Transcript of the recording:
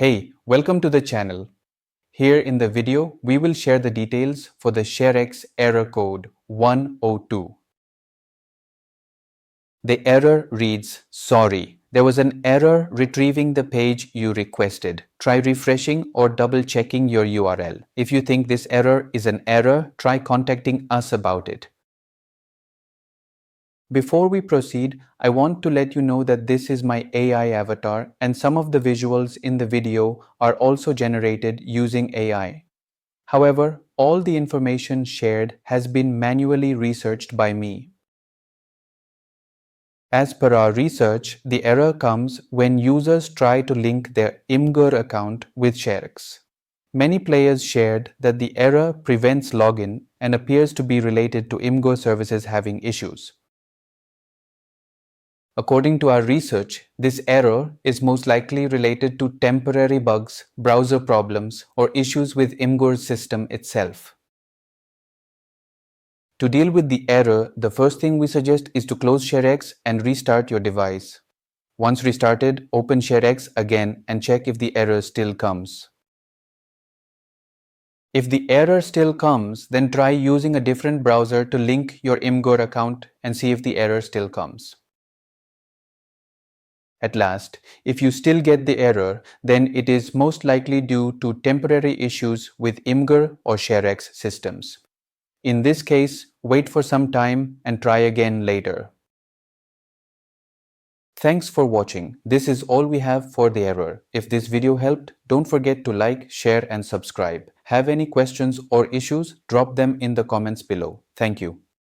Hey, welcome to the channel. Here in the video, we will share the details for the ShareX Error Code 102. The error reads, "Sorry, there was an error retrieving the page you requested. Try refreshing or double checking your URL. If you think this error is an error, try contacting us about it." Before we proceed, I want to let you know that this is my AI avatar and some of the visuals in the video are also generated using AI. However, all the information shared has been manually researched by me. As per our research, the error comes when users try to link their Imgur account with ShareX. Many players shared that the error prevents login and appears to be related to Imgur services having issues. According to our research, this error is most likely related to temporary bugs, browser problems, or issues with Imgur's system itself. To deal with the error, the first thing we suggest is to close ShareX and restart your device. Once restarted, open ShareX again and check if the error still comes. If the error still comes, then try using a different browser to link your Imgur account and see if the error still comes. At last, if you still get the error, then it is most likely due to temporary issues with Imgur or ShareX systems. In this case, wait for some time and try again later. Thanks for watching. This is all we have for the error. If this video helped, don't forget to like, share and subscribe. Have any questions or issues? Drop them in the comments below. Thank you.